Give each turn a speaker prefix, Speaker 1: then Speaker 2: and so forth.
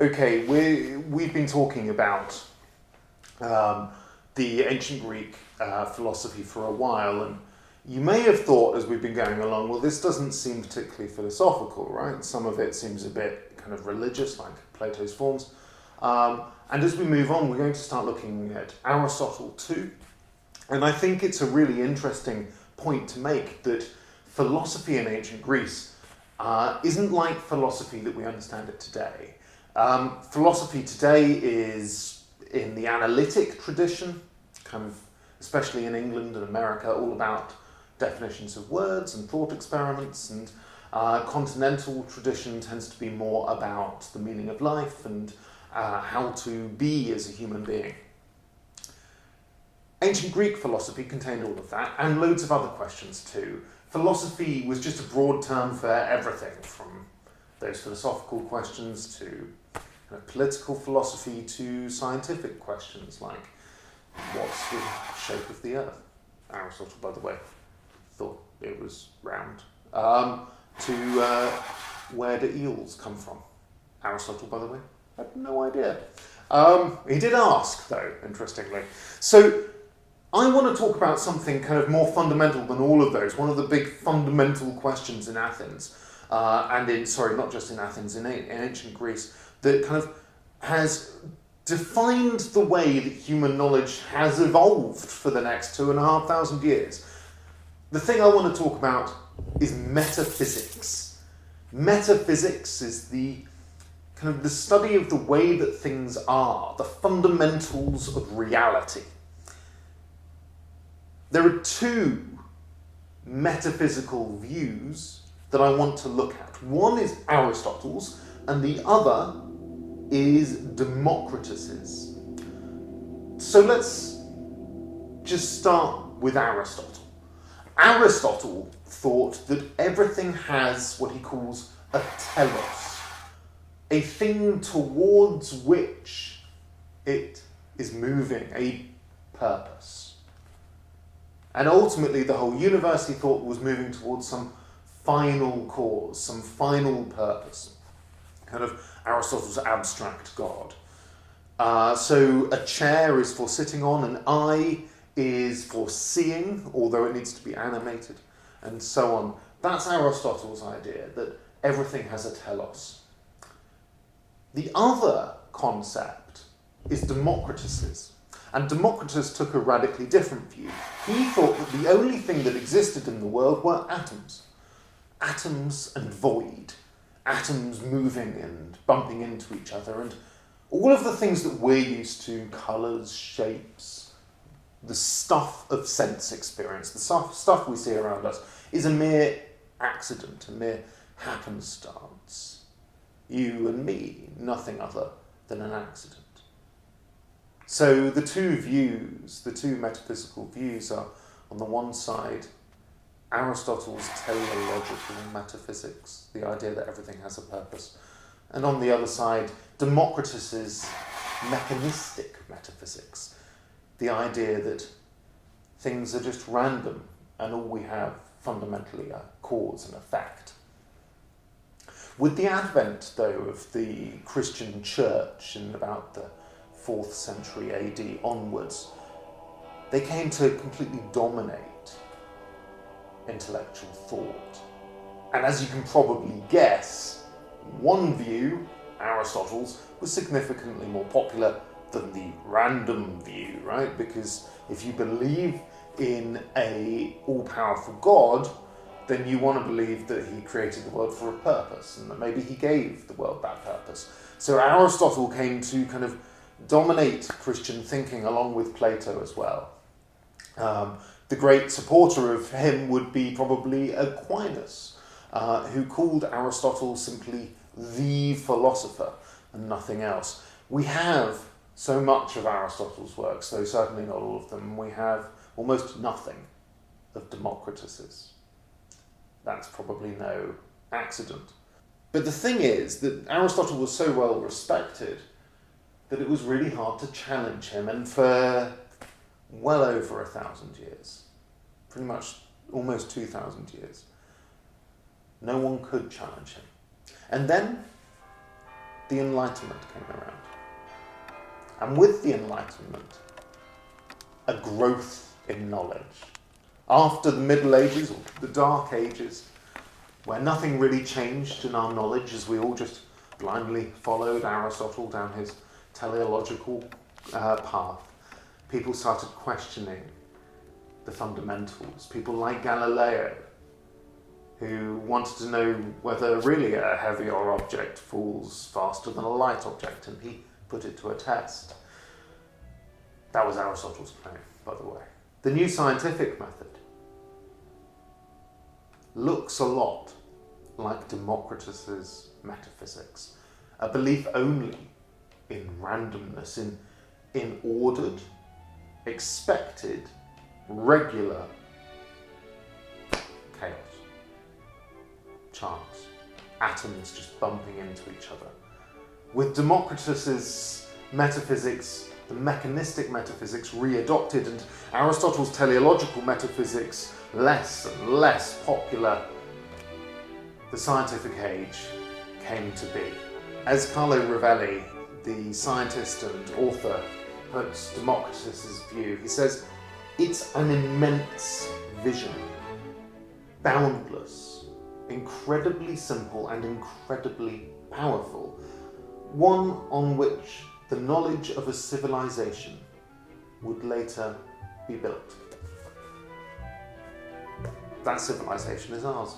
Speaker 1: Okay, we've been talking about the ancient Greek philosophy for a while, and you may have thought as we've been going along, well, this doesn't seem particularly philosophical, right? Some of it seems a bit kind of religious, like Plato's forms. And as we move on, we're going to start looking at Aristotle too. And I think it's a really interesting point to make that philosophy in ancient Greece isn't like philosophy that we understand it today. Philosophy today is in the analytic tradition, kind of, especially in England and America, all about definitions of words and thought experiments, and continental tradition tends to be more about the meaning of life and how to be as a human being. Ancient Greek philosophy contained all of that, and loads of other questions too. Philosophy was just a broad term for everything, from those philosophical questions to political philosophy to scientific questions like, what's the shape of the earth? Aristotle, by the way, thought it was round. To where do eels come from? Aristotle, by the way, had no idea. He did ask, though, interestingly. So I want to talk about something kind of more fundamental than all of those. One of the big fundamental questions in Athens, not just in Athens, in ancient Greece, that kind of has defined the way that human knowledge has evolved for the next 2,500 years. The thing I want to talk about is metaphysics. Metaphysics is the kind of the study of the way that things are, the fundamentals of reality. There are two metaphysical views that I want to look at. One is Aristotle's, and the other is Democritus's. So let's just start with Aristotle. Aristotle thought that everything has what he calls a telos, a thing towards which it is moving, a purpose. And ultimately the whole universe, he thought, was moving towards some final cause, some final purpose. Kind of Aristotle's abstract God. So a chair is for sitting on, an eye is for seeing, although it needs to be animated, and so on. That's Aristotle's idea, that everything has a telos. The other concept is Democritus's. And Democritus took a radically different view. He thought that the only thing that existed in the world were atoms. Atoms and void. Atoms moving and bumping into each other, and all of the things that we're used to, colours, shapes, the stuff of sense experience, the stuff we see around us, is a mere accident, a mere happenstance. You and me, nothing other than an accident. So the two views, the two metaphysical views are, on the one side, Aristotle's teleological metaphysics, the idea that everything has a purpose, and on the other side, Democritus's mechanistic metaphysics, the idea that things are just random and all we have fundamentally are cause and effect. With the advent, though, of the Christian church in about the 4th century AD onwards, they came to completely dominate intellectual thought. And as you can probably guess, one view, Aristotle's, was significantly more popular than the random view, right? Because if you believe in a all-powerful God, then you want to believe that he created the world for a purpose, and that maybe he gave the world that purpose. So Aristotle came to kind of dominate Christian thinking along with Plato as well. The great supporter of him would be probably Aquinas, who called Aristotle simply the philosopher and nothing else. We have so much of Aristotle's works, though certainly not all of them. We have almost nothing of Democritus's. That's probably no accident. But the thing is that Aristotle was so well respected that it was really hard to challenge him, and for well over 1,000 years, pretty much almost 2,000 years, no one could challenge him. And then the Enlightenment came around. And with the Enlightenment, a growth in knowledge. After the Middle Ages, or the Dark Ages, where nothing really changed in our knowledge as we all just blindly followed Aristotle down his teleological path, people started questioning the fundamentals. People like Galileo, who wanted to know whether really a heavier object falls faster than a light object, and he put it to a test. That was Aristotle's claim, by the way. The new scientific method looks a lot like Democritus's metaphysics, a belief only in randomness, in ordered, expected, regular chaos, chance, atoms just bumping into each other. With Democritus's metaphysics, the mechanistic metaphysics readopted, and Aristotle's teleological metaphysics less and less popular, the scientific age came to be. As Carlo Rovelli, the scientist and author, puts Democritus's view, he says, it's an immense vision, boundless, incredibly simple and incredibly powerful, one on which the knowledge of a civilization would later be built. That civilization is ours.